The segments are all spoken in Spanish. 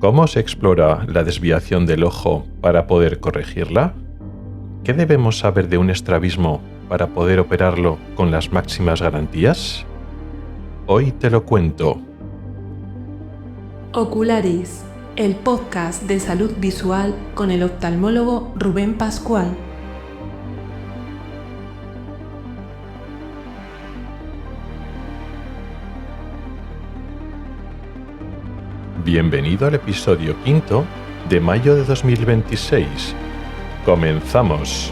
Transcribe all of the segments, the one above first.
¿Cómo se explora la desviación del ojo para poder corregirla? ¿Qué debemos saber de un estrabismo para poder operarlo con las máximas garantías? Hoy te lo cuento. Ocularis, el podcast de salud visual con el oftalmólogo Rubén Pascual. Bienvenido al episodio 5 de mayo de 2026. ¡Comenzamos!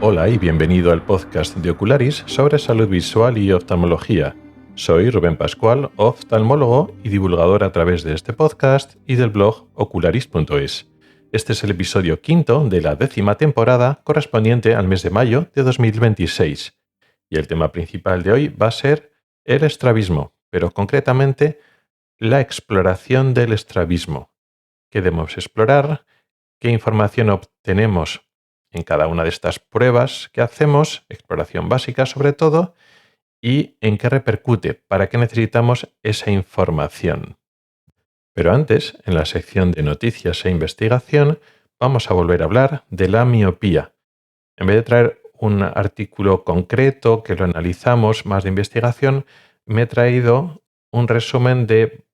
Hola y bienvenido al podcast de Ocularis sobre salud visual y oftalmología. Soy Rubén Pascual, oftalmólogo y divulgador a través de este podcast y del blog ocularis.es. Este es el episodio 5 de la 10ª temporada correspondiente al mes de mayo de 2026. Y el tema principal de hoy va a ser el estrabismo, pero concretamente la exploración del estrabismo. ¿Qué debemos explorar? ¿Qué información obtenemos en cada una de estas pruebas que hacemos, exploración básica sobre todo, y en qué repercute, para qué necesitamos esa información? Pero antes, en la sección de noticias e investigación, vamos a volver a hablar de la miopía. En vez de traer un artículo concreto que lo analizamos más de investigación, me he traído un resumen de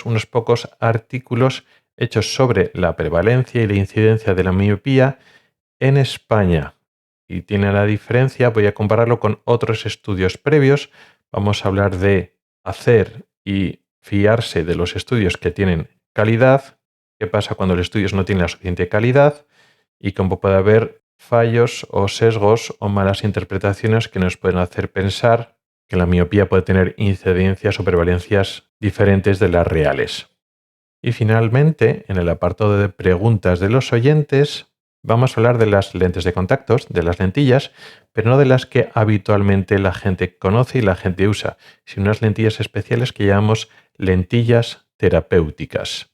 unos pocos artículos hechos sobre la prevalencia y la incidencia de la miopía en España. Y tiene la diferencia, voy a compararlo con otros estudios previos. Vamos a hablar de hacer y fiarse de los estudios que tienen calidad, qué pasa cuando el estudio no tiene la suficiente calidad y cómo puede haber fallos o sesgos o malas interpretaciones que nos pueden hacer pensar que la miopía puede tener incidencias o prevalencias diferentes de las reales. Y finalmente, en el apartado de preguntas de los oyentes, vamos a hablar de las lentes de contactos, de las lentillas, pero no de las que habitualmente la gente conoce y la gente usa, sino unas lentillas especiales que llamamos lentillas terapéuticas.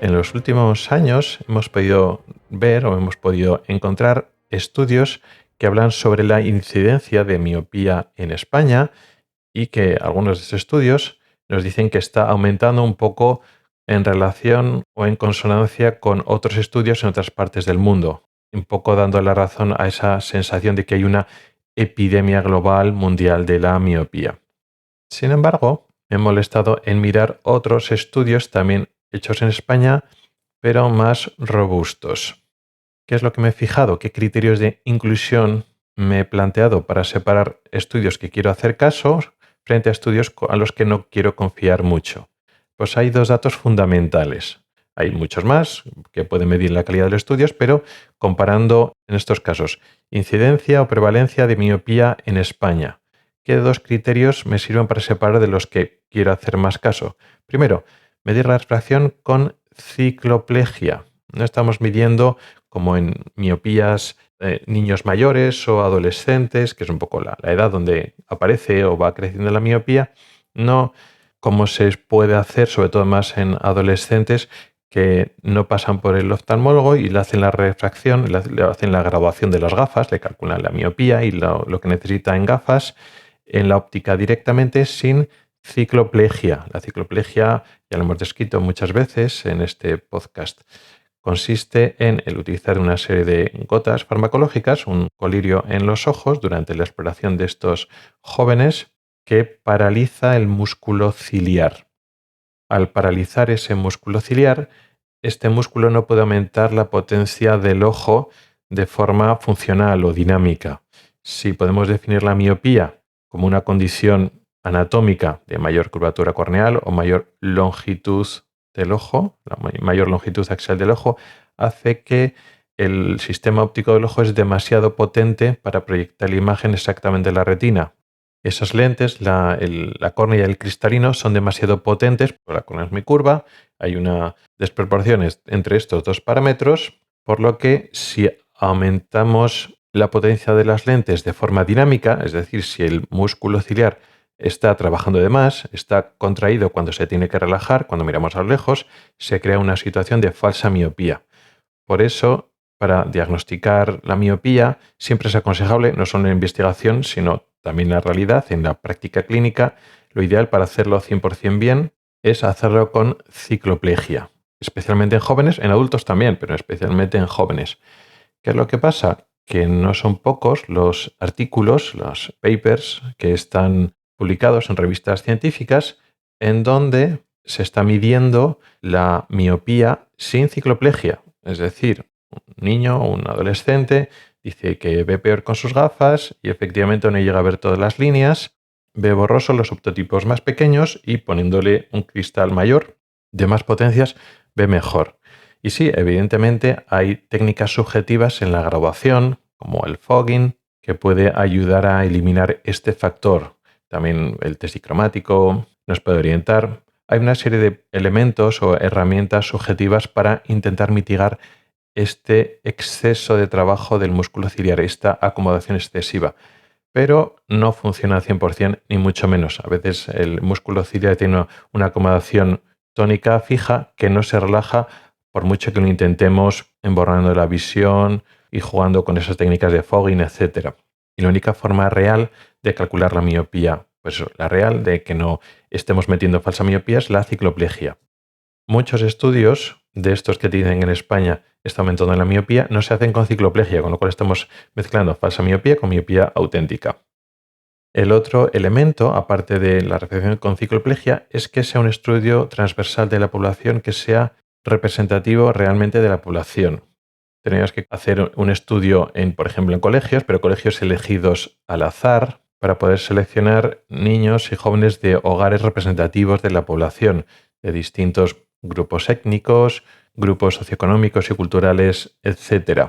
En los últimos años hemos podido ver o hemos podido encontrar estudios que hablan sobre la incidencia de miopía en España y que algunos de estos estudios nos dicen que está aumentando un poco en relación o en consonancia con otros estudios en otras partes del mundo, un poco dando la razón a esa sensación de que hay una epidemia global mundial de la miopía. Sin embargo, me he molestado en mirar otros estudios también hechos en España, pero más robustos. ¿Qué es lo que me he fijado? ¿Qué criterios de inclusión me he planteado para separar estudios que quiero hacer caso frente a estudios a los que no quiero confiar mucho? Pues hay dos datos fundamentales. Hay muchos más que pueden medir la calidad de los estudios, pero comparando en estos casos incidencia o prevalencia de miopía en España, ¿qué dos criterios me sirven para separar de los que quiero hacer más caso? Primero, medir la refracción con cicloplegia. No estamos midiendo como en miopías niños mayores o adolescentes, que es un poco la edad donde aparece o va creciendo la miopía, no como se puede hacer, sobre todo más en adolescentes que no pasan por el oftalmólogo y le hacen la refracción, le hacen la graduación de las gafas, le calculan la miopía y lo que necesita en gafas en la óptica directamente sin cicloplegia. La cicloplegia ya lo hemos descrito muchas veces en este podcast. Consiste en el utilizar una serie de gotas farmacológicas, un colirio en los ojos durante la exploración de estos jóvenes que paraliza el músculo ciliar. Al paralizar ese músculo ciliar, este músculo no puede aumentar la potencia del ojo de forma funcional o dinámica. Si podemos definir la miopía como una condición anatómica de mayor curvatura corneal o mayor longitud del ojo, la mayor longitud axial del ojo, hace que el sistema óptico del ojo es demasiado potente para proyectar la imagen exactamente en la retina. Esas lentes, la córnea y el cristalino, son demasiado potentes, porque la córnea es muy curva, hay una desproporción entre estos dos parámetros, por lo que si aumentamos la potencia de las lentes de forma dinámica, es decir, si el músculo ciliar está trabajando de más, está contraído cuando se tiene que relajar, cuando miramos a lo lejos, se crea una situación de falsa miopía. Por eso, para diagnosticar la miopía, siempre es aconsejable, no solo en investigación, sino también en la realidad, en la práctica clínica, lo ideal para hacerlo 100% bien es hacerlo con cicloplegia, especialmente en jóvenes, en adultos también, pero especialmente en jóvenes. ¿Qué es lo que pasa? Que no son pocos los artículos, los papers que están publicados en revistas científicas en donde se está midiendo la miopía sin cicloplegia. Es decir, un niño o un adolescente dice que ve peor con sus gafas y efectivamente no llega a ver todas las líneas, ve borroso los subtotipos más pequeños y poniéndole un cristal mayor de más potencias ve mejor. Y sí, evidentemente hay técnicas subjetivas en la graduación, como el fogging, que puede ayudar a eliminar este factor. También el test dicromático nos puede orientar. Hay una serie de elementos o herramientas subjetivas para intentar mitigar este exceso de trabajo del músculo ciliar, esta acomodación excesiva. Pero no funciona al 100%, ni mucho menos. A veces el músculo ciliar tiene una acomodación tónica fija que no se relaja por mucho que lo intentemos emborrando la visión y jugando con esas técnicas de fogging, etc. Y la única forma real de calcular la miopía, pues la real de que no estemos metiendo falsa miopía, es la cicloplegia. Muchos estudios de estos que tienen en España está aumentando la miopía no se hacen con cicloplegia, con lo cual estamos mezclando falsa miopía con miopía auténtica. El otro elemento, aparte de la reflexión con cicloplegia, es que sea un estudio transversal de la población que sea representativo realmente de la población. Tenemos que hacer un estudio, por ejemplo, en colegios, pero colegios elegidos al azar para poder seleccionar niños y jóvenes de hogares representativos de la población, de distintos grupos étnicos, grupos socioeconómicos y culturales, etc.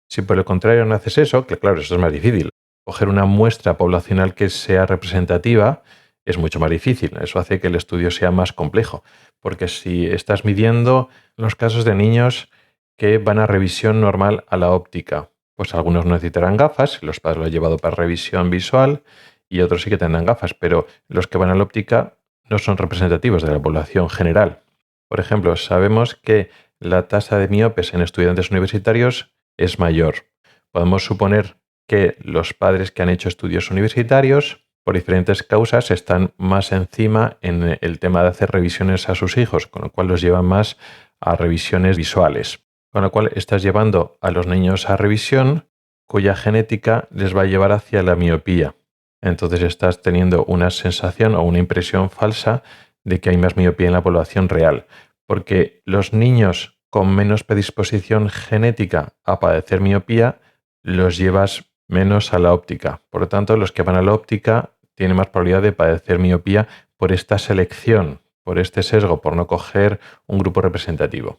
Si por el contrario no haces eso, que claro, eso es más difícil, coger una muestra poblacional que sea representativa es mucho más difícil. Eso hace que el estudio sea más complejo, porque si estás midiendo los casos de niños que van a revisión normal a la óptica, pues algunos no necesitarán gafas, los padres lo han llevado para revisión visual y otros sí que tendrán gafas, pero los que van a la óptica no son representativos de la población general. Por ejemplo, sabemos que la tasa de miopes en estudiantes universitarios es mayor. Podemos suponer que los padres que han hecho estudios universitarios, por diferentes causas, están más encima en el tema de hacer revisiones a sus hijos, con lo cual los llevan más a revisiones visuales. Con lo cual estás llevando a los niños a revisión cuya genética les va a llevar hacia la miopía. Entonces estás teniendo una sensación o una impresión falsa de que hay más miopía en la población real, porque los niños con menos predisposición genética a padecer miopía los llevas menos a la óptica. Por lo tanto, los que van a la óptica tienen más probabilidad de padecer miopía por esta selección, por este sesgo, por no coger un grupo representativo.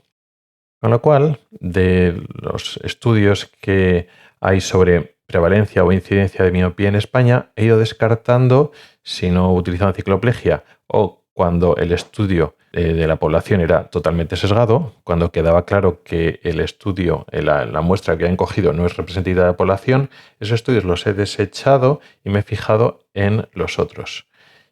Con lo cual, de los estudios que hay sobre prevalencia o incidencia de miopía en España, he ido descartando si no utilizaban cicloplegia o cuando el estudio de la población era totalmente sesgado, cuando quedaba claro que el estudio, la muestra que han cogido no es representativa de la población, esos estudios los he desechado y me he fijado en los otros.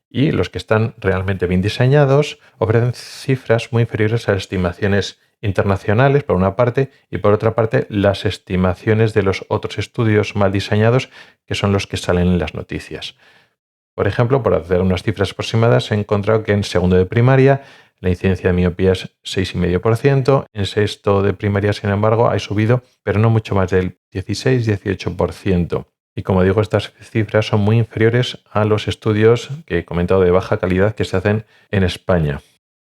Y los que están realmente bien diseñados ofrecen cifras muy inferiores a las estimaciones internacionales, por una parte, y por otra parte, las estimaciones de los otros estudios mal diseñados, que son los que salen en las noticias. Por ejemplo, por hacer unas cifras aproximadas, he encontrado que en segundo de primaria la incidencia de miopía es 6,5%, en sexto de primaria, sin embargo, ha subido, pero no mucho más del 16-18%. Y como digo, estas cifras son muy inferiores a los estudios que he comentado de baja calidad que se hacen en España.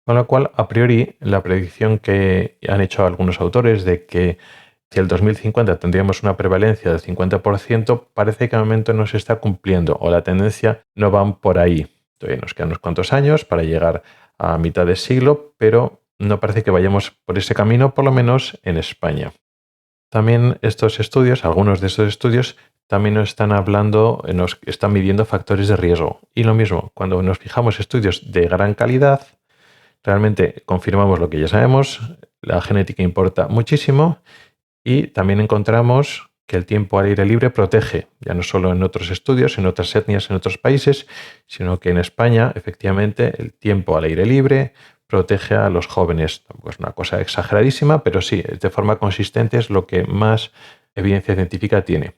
Con lo cual, a priori, la predicción que han hecho algunos autores de que si el 2050 tendríamos una prevalencia del 50%, parece que al momento no se está cumpliendo o la tendencia no va por ahí. Todavía nos quedan unos cuantos años para llegar a mitad de siglo, pero no parece que vayamos por ese camino, por lo menos en España. También estos estudios, algunos de estos estudios, también nos están hablando, nos están midiendo factores de riesgo. Y lo mismo, cuando nos fijamos estudios de gran calidad, realmente confirmamos lo que ya sabemos, la genética importa muchísimo y también encontramos que el tiempo al aire libre protege, ya no solo en otros estudios, en otras etnias, en otros países, sino que en España, efectivamente, el tiempo al aire libre protege a los jóvenes. Tampoco es una cosa exageradísima, pero sí, de forma consistente es lo que más evidencia científica tiene.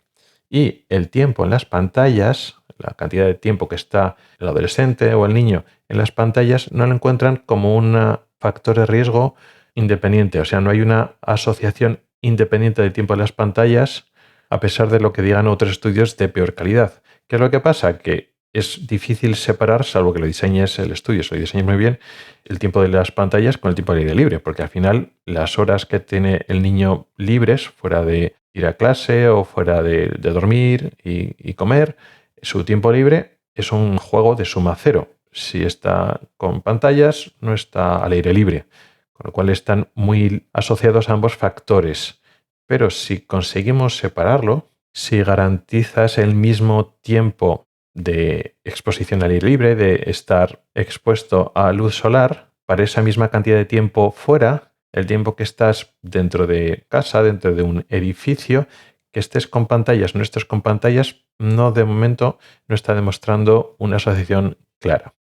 Y el tiempo en las pantallas, la cantidad de tiempo que está el adolescente o el niño en las pantallas, no lo encuentran como un factor de riesgo independiente. O sea, no hay una asociación independiente del tiempo en las pantallas, a pesar de lo que digan otros estudios de peor calidad. ¿Qué es lo que pasa? Que es difícil separar, salvo que lo diseñes el estudio, si lo diseñes muy bien, el tiempo de las pantallas con el tiempo al aire libre, porque al final las horas que tiene el niño libres, fuera de ir a clase o fuera de dormir y comer, su tiempo libre es un juego de suma cero. Si está con pantallas, no está al aire libre, con lo cual están muy asociados a ambos factores. Pero si conseguimos separarlo, si garantizas el mismo tiempo de exposición al aire libre, de estar expuesto a luz solar, para esa misma cantidad de tiempo fuera, el tiempo que estás dentro de casa, dentro de un edificio, que estés con pantallas o no estés con pantallas, no, de momento no está demostrando una asociación clara.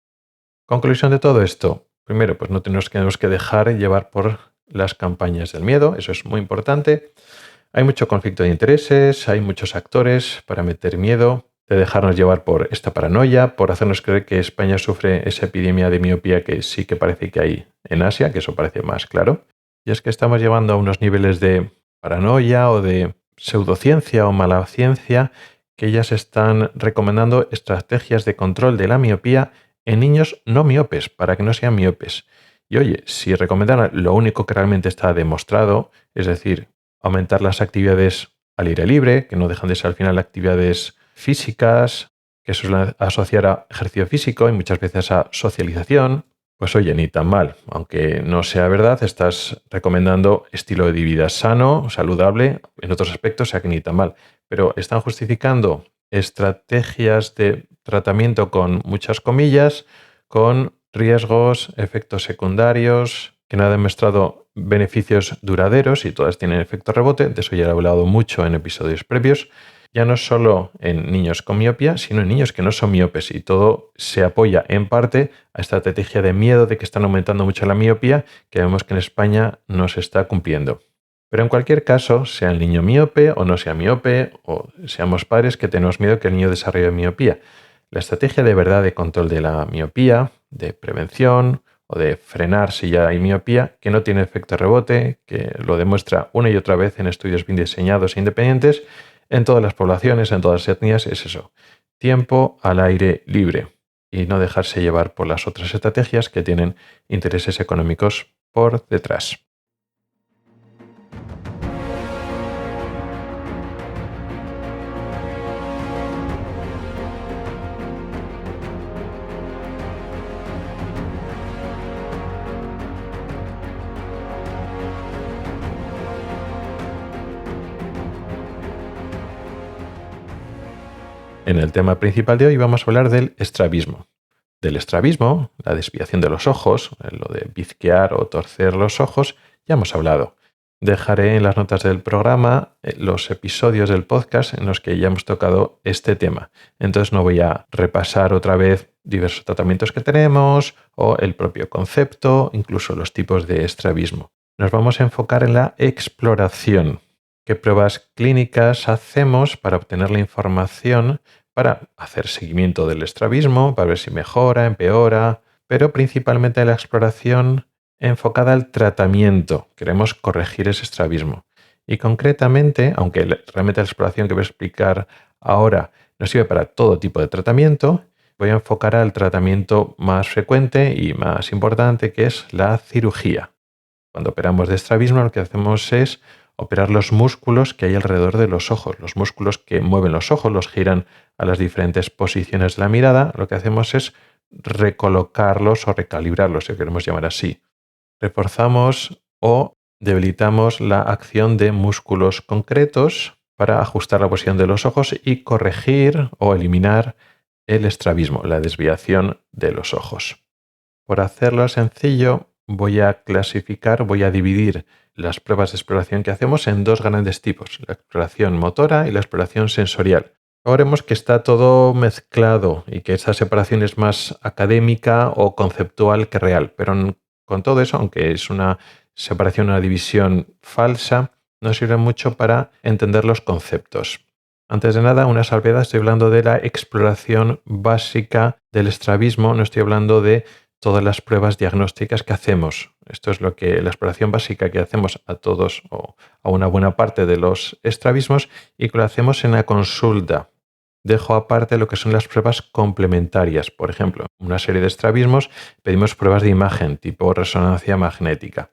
Conclusión de todo esto. Primero, pues no tenemos que dejar llevar por las campañas del miedo, eso es muy importante. Hay mucho conflicto de intereses, hay muchos actores para meter miedo, de dejarnos llevar por esta paranoia, por hacernos creer que España sufre esa epidemia de miopía que sí que parece que hay en Asia, que eso parece más claro. Y es que estamos llevando a unos niveles de paranoia o de pseudociencia o mala ciencia que ya se están recomendando estrategias de control de la miopía en niños no miopes, para que no sean miopes. Y oye, si recomendaran lo único que realmente está demostrado, es decir, aumentar las actividades al aire libre, que no dejan de ser al final actividades físicas, que eso es asociar a ejercicio físico y muchas veces a socialización, pues oye, ni tan mal. Aunque no sea verdad, estás recomendando estilo de vida sano, saludable, en otros aspectos, o sea que ni tan mal. Pero están justificando estrategias de tratamiento con muchas comillas, con riesgos, efectos secundarios, que no han demostrado beneficios duraderos y todas tienen efecto rebote. De eso ya he hablado mucho en episodios previos. Ya no solo en niños con miopía, sino en niños que no son miopes. Y todo se apoya en parte a esta estrategia de miedo de que están aumentando mucho la miopía, que vemos que en España no se está cumpliendo. Pero en cualquier caso, sea el niño miope o no sea miope, o seamos padres que tenemos miedo que el niño desarrolle miopía, la estrategia de verdad de control de la miopía, de prevención o de frenar si ya hay miopía, que no tiene efecto rebote, que lo demuestra una y otra vez en estudios bien diseñados e independientes, en todas las poblaciones, en todas las etnias, es eso. Tiempo al aire libre y no dejarse llevar por las otras estrategias que tienen intereses económicos por detrás. En el tema principal de hoy vamos a hablar del estrabismo. Del estrabismo, la desviación de los ojos, lo de bizquear o torcer los ojos, ya hemos hablado. Dejaré en las notas del programa los episodios del podcast en los que ya hemos tocado este tema. Entonces no voy a repasar otra vez diversos tratamientos que tenemos o el propio concepto, incluso los tipos de estrabismo. Nos vamos a enfocar en la exploración. ¿Qué pruebas clínicas hacemos para obtener la información para hacer seguimiento del estrabismo, para ver si mejora, empeora, pero principalmente la exploración enfocada al tratamiento? Queremos corregir ese estrabismo. Y concretamente, aunque realmente la exploración que voy a explicar ahora no sirve para todo tipo de tratamiento, voy a enfocar al tratamiento más frecuente y más importante, que es la cirugía. Cuando operamos de estrabismo, lo que hacemos es operar los músculos que hay alrededor de los ojos, los músculos que mueven los ojos, los giran a las diferentes posiciones de la mirada. Lo que hacemos es recolocarlos o recalibrarlos, si queremos llamar así. Reforzamos o debilitamos la acción de músculos concretos para ajustar la posición de los ojos y corregir o eliminar el estrabismo, la desviación de los ojos. Por hacerlo sencillo, voy a dividir las pruebas de exploración que hacemos en dos grandes tipos, la exploración motora y la exploración sensorial. Ahora vemos que está todo mezclado y que esa separación es más académica o conceptual que real, pero con todo eso, aunque es una separación, una división falsa, nos sirve mucho para entender los conceptos. Antes de nada, una salvedad, estoy hablando de la exploración básica del estrabismo, no estoy hablando de todas las pruebas diagnósticas que hacemos. Esto es lo que la exploración básica que hacemos a todos o a una buena parte de los estrabismos y que lo hacemos en la consulta. Dejo aparte lo que son las pruebas complementarias. Por ejemplo, en una serie de estrabismos pedimos pruebas de imagen tipo resonancia magnética.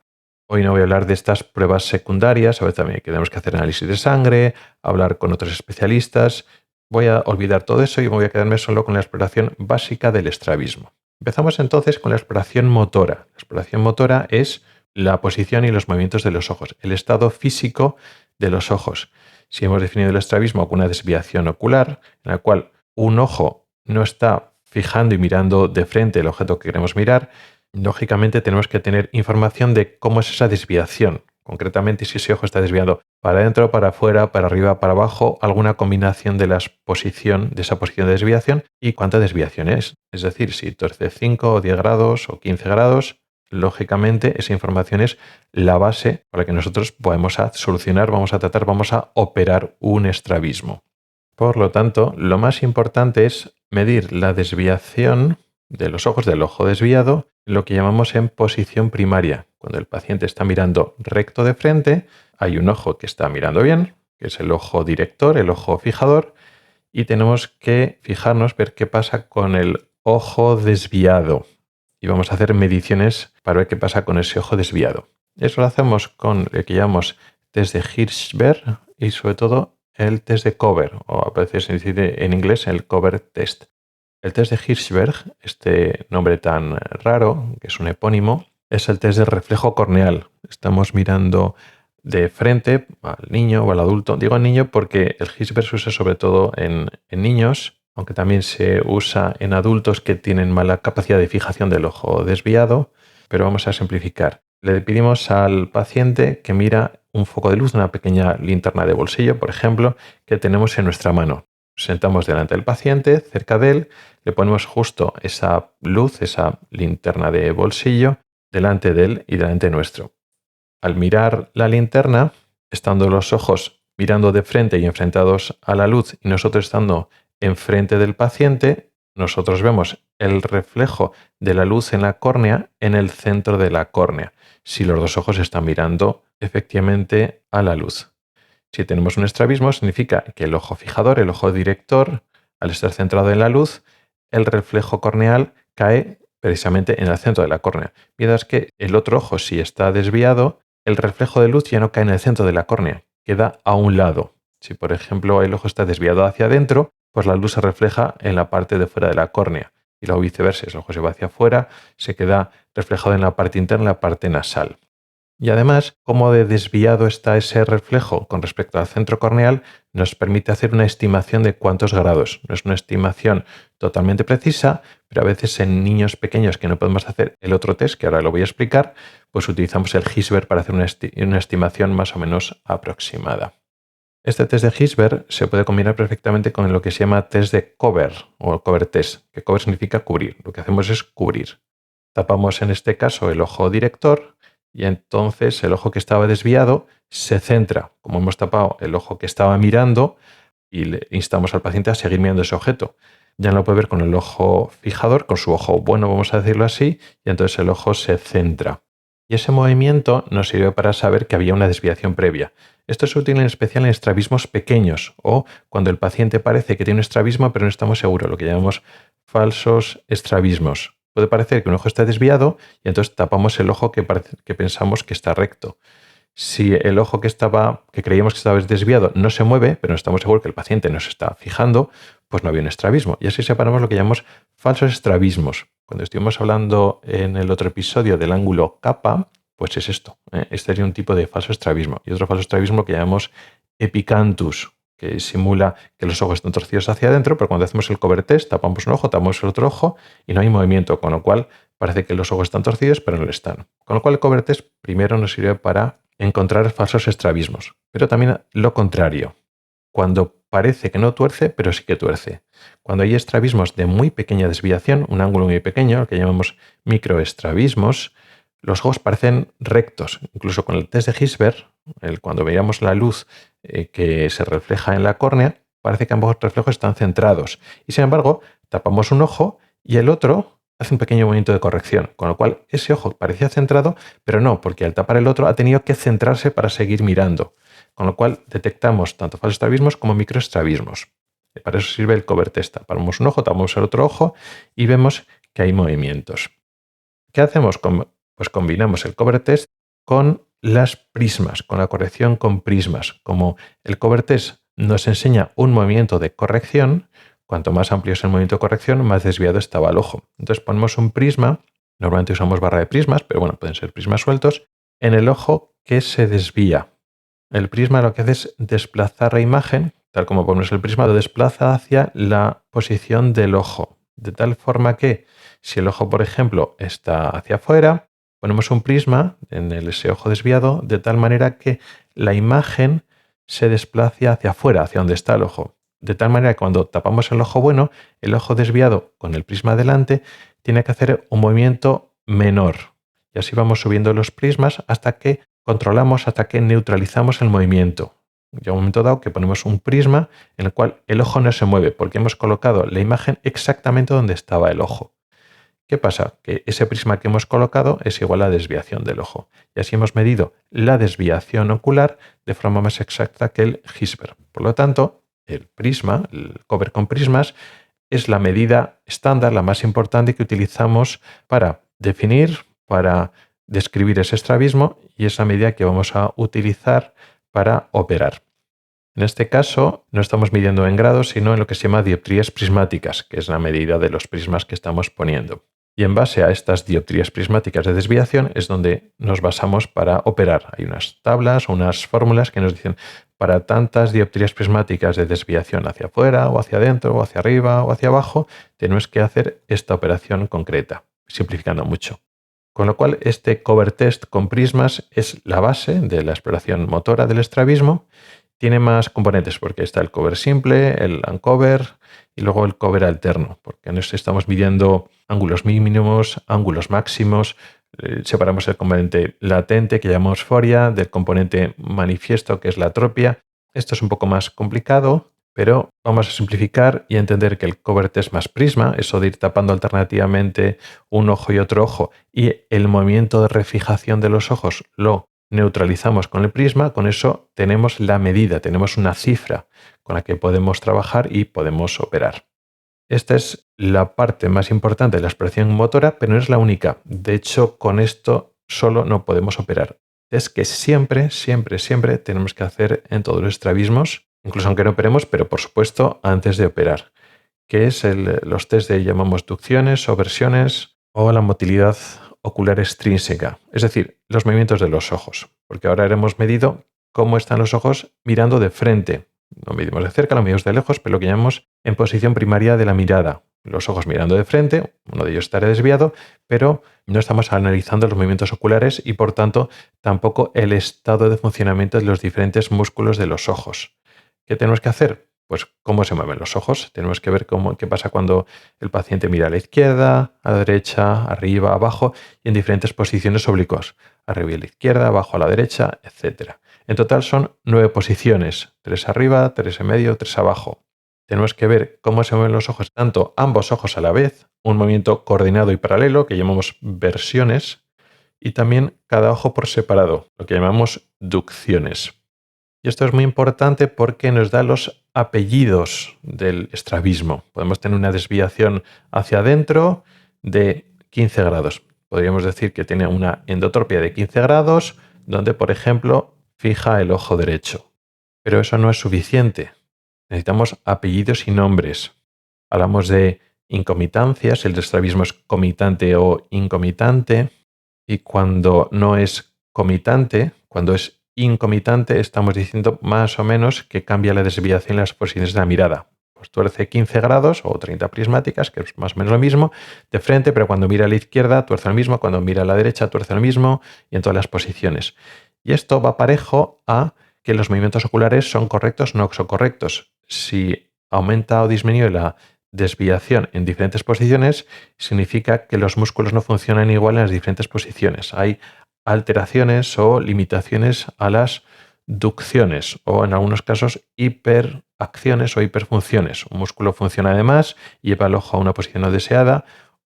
Hoy no voy a hablar de estas pruebas secundarias, a veces también tenemos que hacer análisis de sangre, hablar con otros especialistas. Voy a olvidar todo eso y me voy a quedarme solo con la exploración básica del estrabismo. Empezamos entonces con la exploración motora. La exploración motora es la posición y los movimientos de los ojos, el estado físico de los ojos. Si hemos definido el estrabismo como una desviación ocular, en la cual un ojo no está fijando y mirando de frente el objeto que queremos mirar, lógicamente tenemos que tener información de cómo es esa desviación. Concretamente, si ese ojo está desviado para adentro, para afuera, para arriba, para abajo, alguna combinación de esa posición de desviación y cuánta desviación es. Es decir, si torce 5 o 10 grados o 15 grados, lógicamente esa información es la base para que nosotros podamos solucionar, vamos a operar un estrabismo. Por lo tanto, lo más importante es medir la desviación de los ojos del ojo desviado, lo que llamamos en posición primaria. Cuando el paciente está mirando recto de frente, hay un ojo que está mirando bien, que es el ojo director, el ojo fijador, y tenemos que fijarnos, ver qué pasa con el ojo desviado. Y vamos a hacer mediciones para ver qué pasa con ese ojo desviado. Eso lo hacemos con lo que llamamos test de Hirschberg y sobre todo el test de Cover, o a veces se dice en inglés el Cover test. El test de Hirschberg, este nombre tan raro, que es un epónimo, es el test de reflejo corneal. Estamos mirando de frente al niño o al adulto. Digo niño porque el Hirschberg se usa sobre todo en niños, aunque también se usa en adultos que tienen mala capacidad de fijación del ojo desviado, pero vamos a simplificar. Le pedimos al paciente que mira un foco de luz, una pequeña linterna de bolsillo, por ejemplo, que tenemos en nuestra mano. Sentamos delante del paciente, cerca de él, le ponemos justo esa luz, esa linterna de bolsillo, delante de él y delante nuestro. Al mirar la linterna, estando los ojos mirando de frente y enfrentados a la luz y nosotros estando enfrente del paciente, nosotros vemos el reflejo de la luz en la córnea en el centro de la córnea, si los dos ojos están mirando efectivamente a la luz. Si tenemos un estrabismo, significa que el ojo fijador, el ojo director, al estar centrado en la luz, el reflejo corneal cae precisamente en el centro de la córnea. Mientras que el otro ojo, si está desviado, el reflejo de luz ya no cae en el centro de la córnea, queda a un lado. Si, por ejemplo, el ojo está desviado hacia adentro, pues la luz se refleja en la parte de fuera de la córnea. Y luego viceversa, si el ojo se va hacia afuera, se queda reflejado en la parte interna, en la parte nasal. Y además, cómo de desviado está ese reflejo con respecto al centro corneal, nos permite hacer una estimación de cuántos grados. No es una estimación totalmente precisa, pero a veces en niños pequeños que no podemos hacer el otro test, que ahora lo voy a explicar, pues utilizamos el Hirschberg para hacer una estimación más o menos aproximada. Este test de Hirschberg se puede combinar perfectamente con lo que se llama test de Cover o Cover test, que Cover significa cubrir. Lo que hacemos es cubrir. Tapamos en este caso el ojo director y entonces el ojo que estaba desviado se centra. Como hemos tapado el ojo que estaba mirando y le instamos al paciente a seguir mirando ese objeto. Ya no lo puede ver con el ojo fijador, con su ojo bueno, vamos a decirlo así, y entonces el ojo se centra. Y ese movimiento nos sirve para saber que había una desviación previa. Esto es útil en especial en estrabismos pequeños o cuando el paciente parece que tiene un estrabismo pero no estamos seguros, lo que llamamos falsos estrabismos. Puede parecer que un ojo está desviado y entonces tapamos el ojo que pensamos que está recto. Si el ojo que creíamos que estaba desviado no se mueve, pero no estamos seguros que el paciente nos está fijando, pues no había un estrabismo. Y así separamos lo que llamamos falsos estrabismos. Cuando estuvimos hablando en el otro episodio del ángulo kappa, pues es esto. Este sería un tipo de falso estrabismo. Y otro falso estrabismo que llamamos epicanthus, que simula que los ojos están torcidos hacia adentro, pero cuando hacemos el cover test tapamos un ojo, tapamos el otro ojo y no hay movimiento, con lo cual parece que los ojos están torcidos, pero no lo están. Con lo cual el cover test primero nos sirve para encontrar falsos estrabismos, pero también lo contrario. Cuando parece que no tuerce, pero sí que tuerce. Cuando hay estrabismos de muy pequeña desviación, un ángulo muy pequeño, lo que llamamos microestrabismos, los ojos parecen rectos. Incluso con el test de Hirschberg, cuando veíamos la luz que se refleja en la córnea, parece que ambos reflejos están centrados. Y sin embargo, tapamos un ojo y el otro hace un pequeño movimiento de corrección, con lo cual ese ojo parecía centrado, pero no, porque al tapar el otro ha tenido que centrarse para seguir mirando, con lo cual detectamos tanto falsos estrabismos como microestrabismos. Para eso sirve el cover test. Tapamos un ojo, tapamos el otro ojo y vemos que hay movimientos. ¿Qué hacemos? Pues combinamos el cover test con las prismas, con la corrección con prismas. Como el cover test nos enseña un movimiento de corrección, cuanto más amplio es el movimiento de corrección, más desviado estaba el ojo. Entonces ponemos un prisma, normalmente usamos barra de prismas, pero bueno, pueden ser prismas sueltos, en el ojo que se desvía. El prisma lo que hace es desplazar la imagen, tal como ponemos el prisma, lo desplaza hacia la posición del ojo. De tal forma que si el ojo, por ejemplo, está hacia afuera, ponemos un prisma en ese ojo desviado, de tal manera que la imagen se desplace hacia afuera, hacia donde está el ojo. De tal manera que cuando tapamos el ojo bueno, el ojo desviado con el prisma delante tiene que hacer un movimiento menor. Y así vamos subiendo los prismas hasta que controlamos, hasta que neutralizamos el movimiento. Llega un momento dado que ponemos un prisma en el cual el ojo no se mueve porque hemos colocado la imagen exactamente donde estaba el ojo. ¿Qué pasa? Que ese prisma que hemos colocado es igual a la desviación del ojo. Y así hemos medido la desviación ocular de forma más exacta que el Hirschberg. Por lo tanto, el prisma, el cover con prismas, es la medida estándar, la más importante que utilizamos para definir, para describir ese estrabismo, y es la medida que vamos a utilizar para operar. En este caso, no estamos midiendo en grados, sino en lo que se llama dioptrías prismáticas, que es la medida de los prismas que estamos poniendo. Y en base a estas dioptrías prismáticas de desviación es donde nos basamos para operar. Hay unas tablas o unas fórmulas que nos dicen para tantas dioptrías prismáticas de desviación hacia afuera o hacia adentro o hacia arriba o hacia abajo, tenemos que hacer esta operación concreta, simplificando mucho. Con lo cual, este cover test con prismas es la base de la exploración motora del estrabismo. Tiene más componentes porque está el cover simple, el uncover y luego el cover alterno, porque en este estamos midiendo ángulos mínimos, ángulos máximos, separamos el componente latente que llamamos foria del componente manifiesto que es la atropia. Esto es un poco más complicado, pero vamos a simplificar y entender que el cover test más prisma, eso de ir tapando alternativamente un ojo y otro ojo, y el movimiento de refijación de los ojos lo neutralizamos con el prisma, con eso tenemos la medida, tenemos una cifra con la que podemos trabajar y podemos operar. Esta es la parte más importante de la exploración motora, pero no es la única. De hecho, con esto solo no podemos operar. Es que siempre tenemos que hacer en todos los estrabismos, incluso aunque no operemos, pero por supuesto antes de operar, que es los test de llamamos ducciones o versiones o la motilidad ocular extrínseca, es decir, los movimientos de los ojos, porque ahora hemos medido cómo están los ojos mirando de frente. Lo medimos de cerca, lo medimos de lejos, pero lo que llamamos en posición primaria de la mirada. Los ojos mirando de frente, uno de ellos estará desviado, pero no estamos analizando los movimientos oculares y por tanto tampoco el estado de funcionamiento de los diferentes músculos de los ojos. ¿Qué tenemos que hacer? Pues cómo se mueven los ojos. Tenemos que ver qué pasa cuando el paciente mira a la izquierda, a la derecha, arriba, abajo y en diferentes posiciones oblicuas. Arriba a la izquierda, abajo a la derecha, etc. En total son 9 posiciones. 3 arriba, 3 en medio, 3 abajo. Tenemos que ver cómo se mueven los ojos, tanto ambos ojos a la vez, un movimiento coordinado y paralelo que llamamos versiones, y también cada ojo por separado, lo que llamamos ducciones. Y esto es muy importante porque nos da los apellidos del estrabismo. Podemos tener una desviación hacia adentro de 15 grados. Podríamos decir que tiene una endotropia de 15 grados, donde, por ejemplo, fija el ojo derecho. Pero eso no es suficiente. Necesitamos apellidos y nombres. Hablamos de incomitancias, el estrabismo es comitante o incomitante, y cuando no es comitante, cuando es incomitante, estamos diciendo más o menos que cambia la desviación en las posiciones de la mirada. Pues tuerce 15 grados o 30 prismáticas, que es más o menos lo mismo, de frente, pero cuando mira a la izquierda tuerce lo mismo, cuando mira a la derecha tuerce lo mismo, y en todas las posiciones. Y esto va parejo a que los movimientos oculares son correctos o no son correctos. Si aumenta o disminuye la desviación en diferentes posiciones, significa que los músculos no funcionan igual en las diferentes posiciones. Hay alteraciones o limitaciones a las ducciones o en algunos casos hiperacciones o hiperfunciones. Un músculo funciona de más y lleva el ojo a una posición no deseada,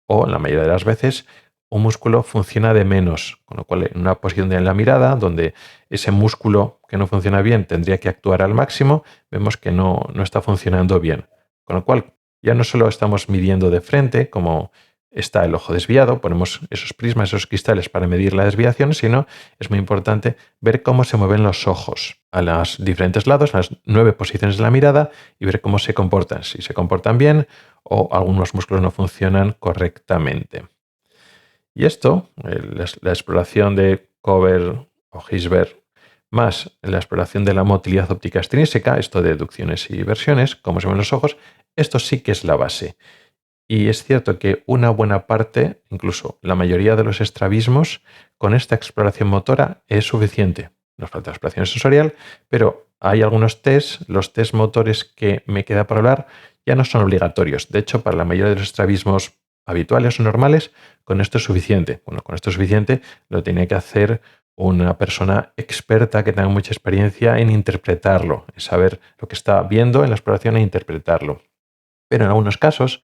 o en la mayoría de las veces un músculo funciona de menos, con lo cual en una posición de la mirada donde ese músculo que no funciona bien tendría que actuar al máximo, vemos que no está funcionando bien. Con lo cual ya no solo estamos midiendo de frente, como está el ojo desviado, ponemos esos prismas, esos cristales para medir la desviación, sino es muy importante ver cómo se mueven los ojos a los diferentes lados, a las 9 posiciones de la mirada, y ver cómo se comportan, si se comportan bien o algunos músculos no funcionan correctamente. Y esto, la exploración de Kober o Gisbert, más la exploración de la motilidad óptica extrínseca, esto de deducciones y versiones, cómo se ven los ojos, esto sí que es la base. Y es cierto que una buena parte, incluso la mayoría de los estrabismos, con esta exploración motora es suficiente. Nos falta la exploración sensorial, pero hay algunos test, los test motores que me queda por hablar, ya no son obligatorios. De hecho, para la mayoría de los estrabismos habituales o normales, con esto es suficiente. Bueno, con esto es suficiente, lo tiene que hacer una persona experta que tenga mucha experiencia en interpretarlo, en saber lo que está viendo en la exploración e interpretarlo. Pero en algunos casos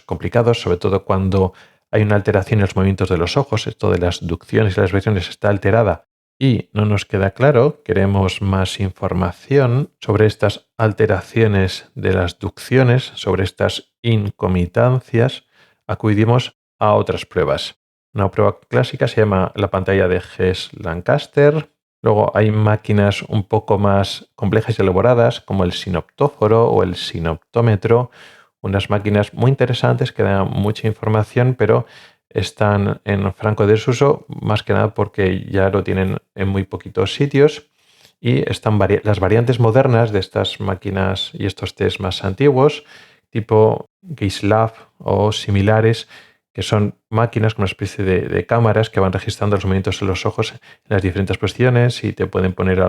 complicados, sobre todo cuando hay una alteración en los movimientos de los ojos, esto de las ducciones y las versiones está alterada y no nos queda claro, queremos más información sobre estas alteraciones de las ducciones, sobre estas incomitancias, acudimos a otras pruebas. Una prueba clásica se llama la pantalla de Hess-Lancaster. Luego hay máquinas un poco más complejas y elaboradas como el sinoptóforo o el sinoptómetro, unas máquinas muy interesantes que dan mucha información, pero están en franco desuso, más que nada porque ya lo tienen en muy poquitos sitios, y están las variantes modernas de estas máquinas y estos test más antiguos, tipo Geislab o similares, que son máquinas con una especie de cámaras que van registrando los movimientos de los ojos en las diferentes posiciones y te pueden poner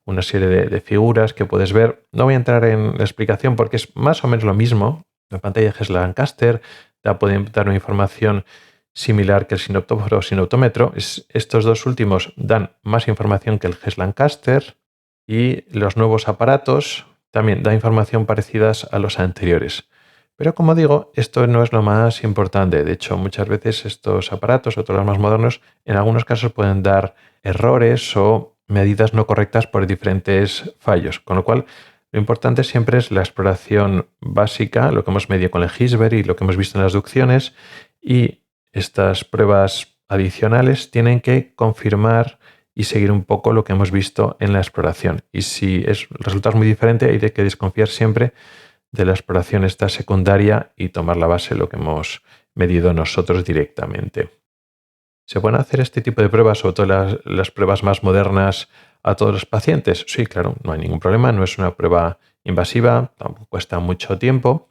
una serie de figuras que puedes ver. No voy a entrar en la explicación porque es más o menos lo mismo. La pantalla de Hess-Lancaster puede dar una información similar que el sinoptóforo o sinoptómetro. Estos dos últimos dan más información que el Hess-Lancaster, y los nuevos aparatos también dan información parecidas a los anteriores. Pero como digo, esto no es lo más importante. De hecho, muchas veces estos aparatos, o todos los más modernos, en algunos casos pueden dar errores o medidas no correctas por diferentes fallos. Con lo cual, lo importante siempre es la exploración básica, lo que hemos medido con el Gisbert y lo que hemos visto en las ducciones, y estas pruebas adicionales tienen que confirmar y seguir un poco lo que hemos visto en la exploración. Y si el resultado es muy diferente, hay que desconfiar siempre de la exploración esta secundaria y tomar la base de lo que hemos medido nosotros directamente. ¿Se pueden hacer este tipo de pruebas, sobre todo las pruebas más modernas, a todos los pacientes? Sí, claro, no hay ningún problema, no es una prueba invasiva, tampoco cuesta mucho tiempo,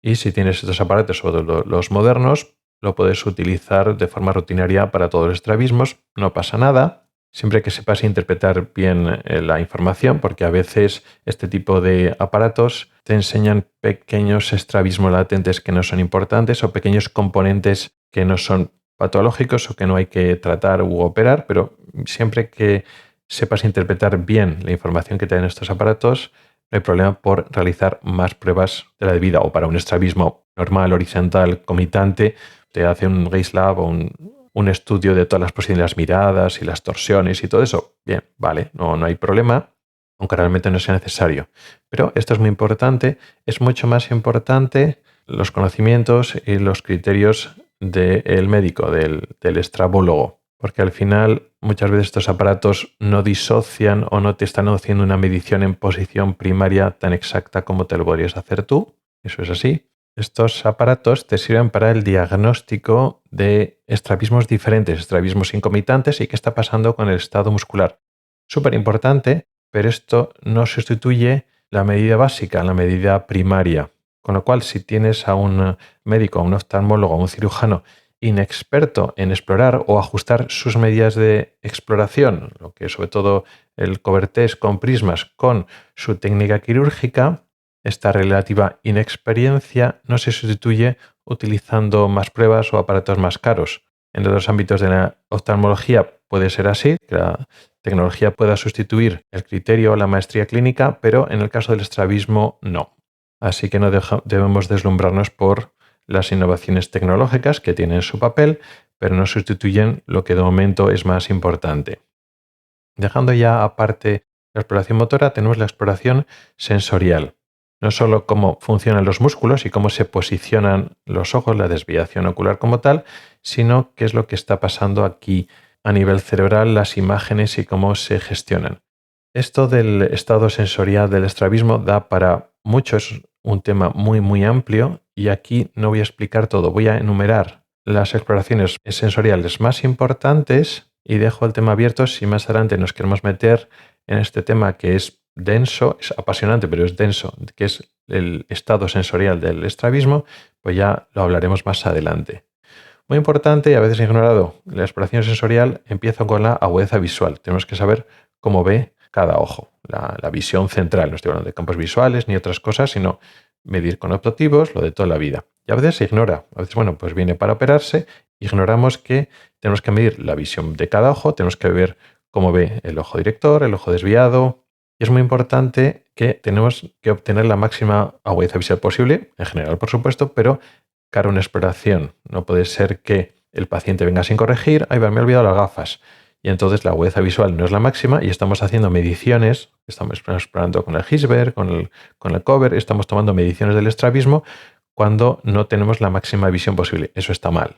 y si tienes estos aparatos, sobre todo los modernos, lo puedes utilizar de forma rutinaria para todos los estrabismos, no pasa nada, siempre que sepas interpretar bien la información, porque a veces este tipo de aparatos te enseñan pequeños estrabismos latentes que no son importantes o pequeños componentes que no son patológicos o que no hay que tratar u operar, pero siempre que sepas interpretar bien la información que te dan estos aparatos, no hay problema por realizar más pruebas de la debida. O para un estrabismo normal, horizontal, comitante, te hace un Geislab o un un estudio de todas las posiciones de las miradas y las torsiones y todo eso, bien, vale, no hay problema, aunque realmente no sea necesario. Pero esto es muy importante, es mucho más importante los conocimientos y los criterios del médico, del estrabólogo, porque al final muchas veces estos aparatos no disocian o no te están haciendo una medición en posición primaria tan exacta como te lo podrías hacer tú, eso es así. Estos aparatos te sirven para el diagnóstico de estrabismos diferentes, estrabismos concomitantes y qué está pasando con el estado muscular. Súper importante, pero esto no sustituye la medida básica, la medida primaria. Con lo cual, si tienes a un médico, a un oftalmólogo, a un cirujano inexperto en explorar o ajustar sus medidas de exploración, lo que es sobre todo el cover test con prismas con su técnica quirúrgica, esta relativa inexperiencia no se sustituye utilizando más pruebas o aparatos más caros. En otros ámbitos de la oftalmología puede ser así, que la tecnología pueda sustituir el criterio o la maestría clínica, pero en el caso del estrabismo no. Así que no debemos deslumbrarnos por las innovaciones tecnológicas que tienen su papel, pero no sustituyen lo que de momento es más importante. Dejando ya aparte la exploración motora, tenemos la exploración sensorial. No solo cómo funcionan los músculos y cómo se posicionan los ojos, la desviación ocular como tal, sino qué es lo que está pasando aquí a nivel cerebral, las imágenes y cómo se gestionan. Esto del estado sensorial del estrabismo da para mucho, es un tema muy amplio y aquí no voy a explicar todo, voy a enumerar las exploraciones sensoriales más importantes y dejo el tema abierto si más adelante nos queremos meter en este tema que es denso, es apasionante pero es denso, que es el estado sensorial del estrabismo, pues ya lo hablaremos más adelante. Muy importante y a veces ignorado, la exploración sensorial empieza con la agudeza visual. Tenemos que saber cómo ve cada ojo, la visión central. No estoy hablando de campos visuales ni otras cosas, sino medir con objetivos lo de toda la vida. Y a veces se ignora. A veces, pues viene para operarse, ignoramos que tenemos que medir la visión de cada ojo, tenemos que ver cómo ve el ojo director, el ojo desviado. Y es muy importante que tenemos que obtener la máxima agudeza visual posible, en general, por supuesto, pero cara a una exploración. No puede ser que el paciente venga sin corregir, me he olvidado las gafas. Y entonces la agudeza visual no es la máxima y estamos haciendo mediciones, estamos explorando con el Hirschberg, con el Cover, estamos tomando mediciones del estrabismo cuando no tenemos la máxima visión posible. Eso está mal.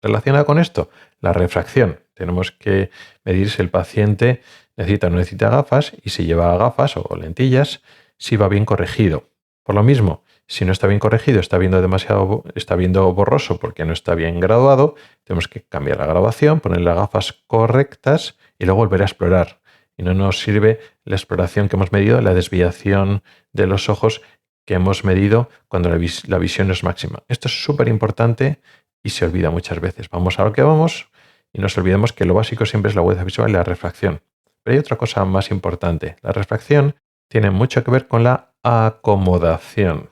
Relacionado con esto, la refracción. Tenemos que medir si el paciente necesita o no necesita gafas y si lleva gafas o lentillas, si va bien corregido. Por lo mismo, si no está bien corregido, está viendo borroso porque no está bien graduado, tenemos que cambiar la graduación, poner las gafas correctas y luego volver a explorar. Y no nos sirve la exploración que hemos medido, la desviación de los ojos que hemos medido cuando la visión es máxima. Esto es súper importante y se olvida muchas veces. Vamos a lo que vamos y nos olvidemos que lo básico siempre es la agudeza visual y la refracción. Pero hay otra cosa más importante. La refracción tiene mucho que ver con la acomodación.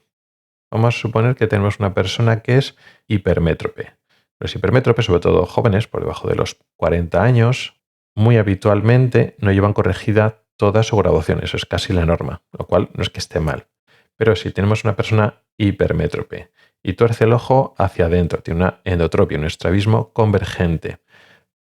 Vamos a suponer que tenemos una persona que es hipermétrope. Los hipermétropes, sobre todo jóvenes por debajo de los 40 años, muy habitualmente no llevan corregida toda su graduación. Eso es casi la norma, lo cual no es que esté mal. Pero si tenemos una persona hipermétrope y tuerce el ojo hacia adentro, tiene una endotropia, un estrabismo convergente,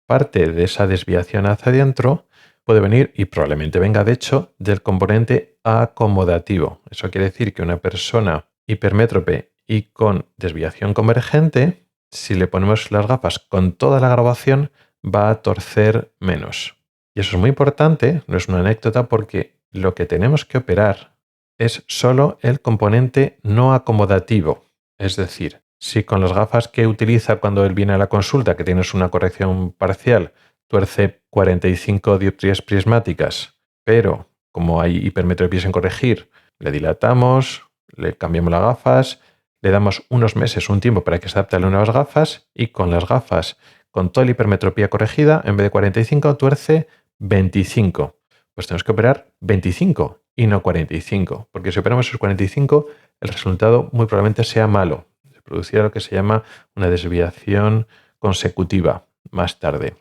parte de esa desviación hacia adentro puede venir, y probablemente venga de hecho, del componente acomodativo. Eso quiere decir que una persona hipermétrope y con desviación convergente, si le ponemos las gafas con toda la graduación, va a torcer menos. Y eso es muy importante, no es una anécdota, porque lo que tenemos que operar es solo el componente no acomodativo. Es decir, si con las gafas que utiliza cuando él viene a la consulta, que tienes una corrección parcial, tuerce 45 dioptrías prismáticas, pero como hay hipermetropía sin corregir, le dilatamos, le cambiamos las gafas, le damos unos meses, un tiempo para que se adapte a las nuevas gafas y con las gafas, con toda la hipermetropía corregida, en vez de 45 tuerce 25. Pues tenemos que operar 25 y no 45, porque si operamos esos 45, el resultado muy probablemente sea malo. Se producirá lo que se llama una desviación consecutiva más tarde.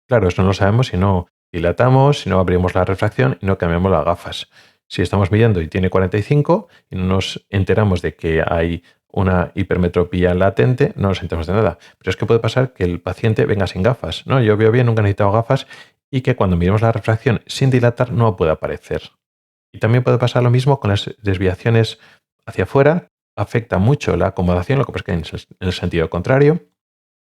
Claro, eso no lo sabemos si no dilatamos, si no abrimos la refracción y no cambiamos las gafas. Si estamos midiendo y tiene 45 y no nos enteramos de que hay una hipermetropía latente, no nos enteramos de nada. Pero es que puede pasar que el paciente venga sin gafas, ¿no? Yo veo bien, nunca he necesitado gafas, y que cuando miremos la refracción sin dilatar no pueda aparecer. Y también puede pasar lo mismo con las desviaciones hacia afuera. Afecta mucho la acomodación, lo que pasa es que en el sentido contrario.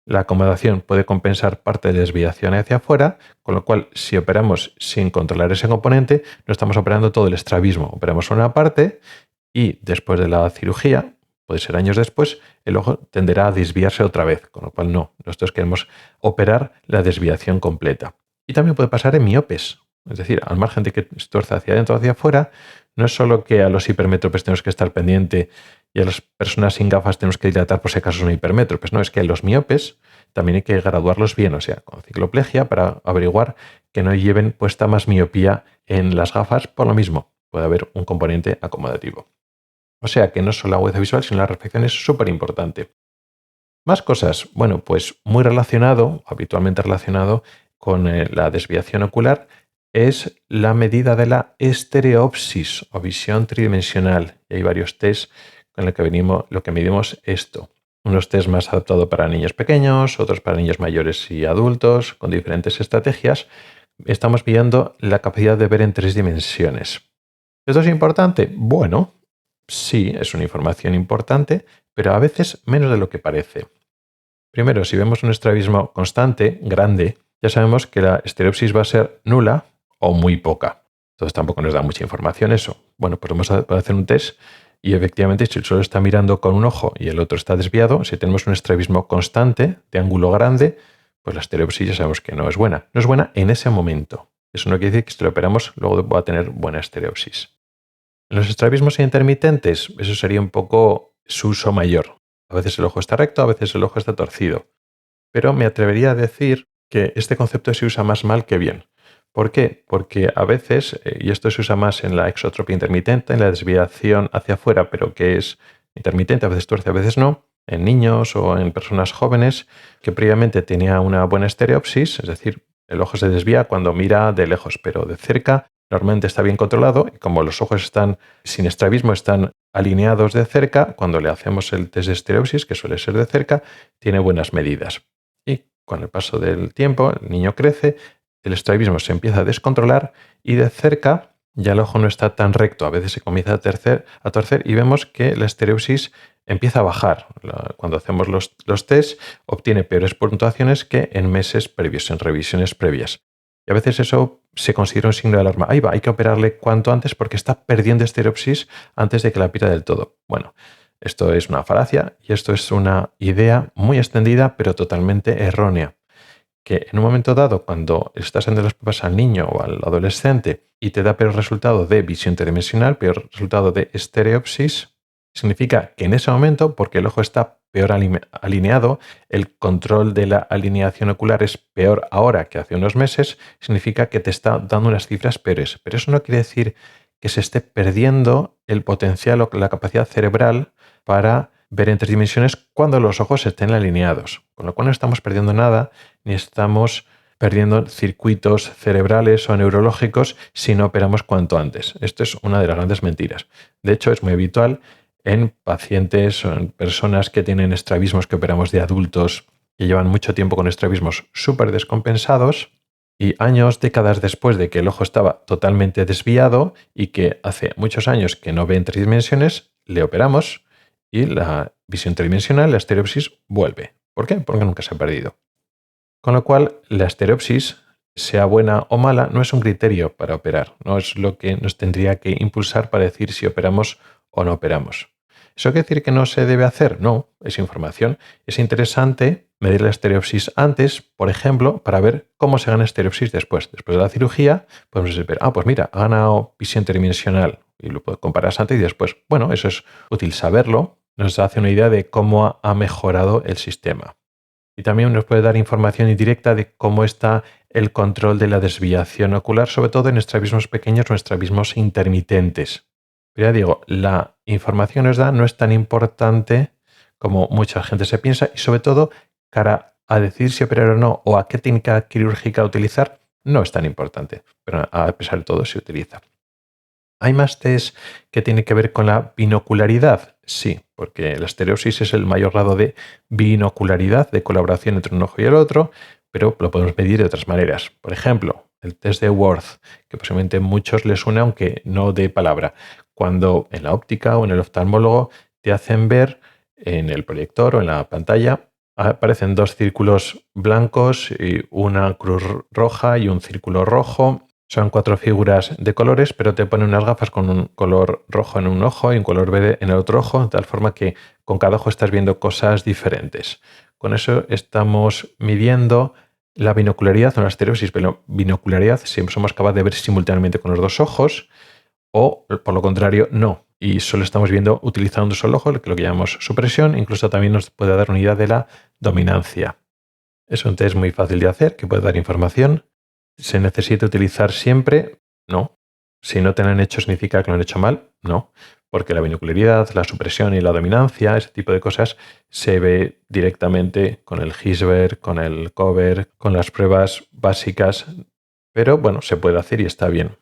La acomodación puede compensar parte de desviación hacia afuera, con lo cual si operamos sin controlar ese componente, no estamos operando todo el estrabismo. Operamos una parte y después de la cirugía, puede ser años después, el ojo tenderá a desviarse otra vez, con lo cual no. Nosotros queremos operar la desviación completa. Y también puede pasar en miopes. Es decir, al margen de que se tuerza hacia adentro o hacia afuera, no es solo que a los hipermétropes tenemos que estar pendiente y a las personas sin gafas tenemos que dilatar por si acaso son hipermétropes. No, es que a los miopes también hay que graduarlos bien, o sea, con cicloplegia para averiguar que no lleven puesta más miopía en las gafas por lo mismo. Puede haber un componente acomodativo. O sea que no solo la agudeza visual, sino la refracción es súper importante. Más cosas. Bueno, pues muy relacionado, habitualmente relacionado con la desviación ocular, es la medida de la estereopsis o visión tridimensional. Y hay varios test con lo que medimos esto. Unos test más adaptados para niños pequeños, otros para niños mayores y adultos, con diferentes estrategias. Estamos midiendo la capacidad de ver en 3 dimensiones. ¿Esto es importante? Bueno, sí, es una información importante, pero a veces menos de lo que parece. Primero, si vemos un estrabismo constante, grande, ya sabemos que la estereopsis va a ser nula o muy poca. Entonces tampoco nos da mucha información eso. Bueno, pues vamos a hacer un test y efectivamente si el suelo está mirando con un ojo y el otro está desviado, si tenemos un estrabismo constante de ángulo grande, pues la estereopsis ya sabemos que no es buena. No es buena en ese momento. Eso no quiere decir que si lo operamos luego va a tener buena estereopsis. En los estrabismos intermitentes, eso sería un poco su uso mayor. A veces el ojo está recto, a veces el ojo está torcido. Pero me atrevería a decir que este concepto se usa más mal que bien. ¿Por qué? Porque a veces, y esto se usa más en la exotropía intermitente, en la desviación hacia afuera, pero que es intermitente, a veces tuerce, a veces no, en niños o en personas jóvenes que previamente tenía una buena estereopsis, es decir, el ojo se desvía cuando mira de lejos, pero de cerca normalmente está bien controlado y como los ojos están sin estrabismo, están alineados de cerca, cuando le hacemos el test de estereopsis, que suele ser de cerca, tiene buenas medidas. Y con el paso del tiempo, el niño crece, el estrabismo se empieza a descontrolar y de cerca ya el ojo no está tan recto. A veces se comienza a torcer y vemos que la estereopsis empieza a bajar. Cuando hacemos los test, obtiene peores puntuaciones que en meses previos, en revisiones previas. Y a veces eso se considera un signo de alarma. Ahí va, hay que operarle cuanto antes porque está perdiendo estereopsis antes de que la pierda del todo. Bueno, esto es una falacia y esto es una idea muy extendida pero totalmente errónea. Que en un momento dado, cuando estás dando las pruebas al niño o al adolescente y te da peor resultado de visión tridimensional, peor resultado de estereopsis, significa que en ese momento, porque el ojo está peor alineado, el control de la alineación ocular es peor ahora que hace unos meses, significa que te está dando unas cifras peores. Pero eso no quiere decir que se esté perdiendo el potencial o la capacidad cerebral para ver en 3 dimensiones cuando los ojos estén alineados. Con lo cual no estamos perdiendo nada, ni estamos perdiendo circuitos cerebrales o neurológicos si no operamos cuanto antes. Esto es una de las grandes mentiras. De hecho, es muy habitual en pacientes o en personas que tienen estrabismos que operamos de adultos que llevan mucho tiempo con estrabismos súper descompensados y años, décadas después de que el ojo estaba totalmente desviado y que hace muchos años que no ve en 3 dimensiones, le operamos y la visión tridimensional, la estereopsis, vuelve. ¿Por qué? Porque nunca se ha perdido. Con lo cual, la estereopsis, sea buena o mala, no es un criterio para operar. No es lo que nos tendría que impulsar para decir si operamos o no operamos. ¿Eso quiere decir que no se debe hacer? No, es información. Es interesante medir la estereopsis antes, por ejemplo, para ver cómo se gana estereopsis después. Después de la cirugía, podemos ver, pues mira, ha ganado visión tridimensional y lo comparas antes y después. Bueno, eso es útil saberlo. Nos hace una idea de cómo ha mejorado el sistema. Y también nos puede dar información indirecta de cómo está el control de la desviación ocular, sobre todo en estrabismos pequeños o estrabismos intermitentes. Pero ya digo, la información que nos da no es tan importante como mucha gente se piensa y sobre todo cara a decidir si operar o no o a qué técnica quirúrgica utilizar, no es tan importante, pero a pesar de todo se utiliza. ¿Hay más test que tienen que ver con la binocularidad? Sí, porque la estereosis es el mayor grado de binocularidad, de colaboración entre un ojo y el otro, pero lo podemos medir de otras maneras. Por ejemplo, el test de Worth, que posiblemente a muchos les suena, aunque no de palabra, cuando en la óptica o en el oftalmólogo te hacen ver en el proyector o en la pantalla, aparecen dos círculos blancos y una cruz roja y un círculo rojo. Son 4 figuras de colores, pero te ponen unas gafas con un color rojo en un ojo y un color verde en el otro ojo, de tal forma que con cada ojo estás viendo cosas diferentes. Con eso estamos midiendo la binocularidad o la estereosis, pero binocularidad siempre somos capaces de ver simultáneamente con los dos ojos, o por lo contrario, no. Y solo estamos viendo utilizando un solo ojo, lo que llamamos supresión. Incluso también nos puede dar una idea de la dominancia. Es un test muy fácil de hacer, que puede dar información. ¿Se necesita utilizar siempre? No. Si no te lo han hecho, ¿significa que lo han hecho mal? No. Porque la binocularidad, la supresión y la dominancia, ese tipo de cosas, se ve directamente con el Hirschberg, con el Kober, con las pruebas básicas. Pero bueno, se puede hacer y está bien.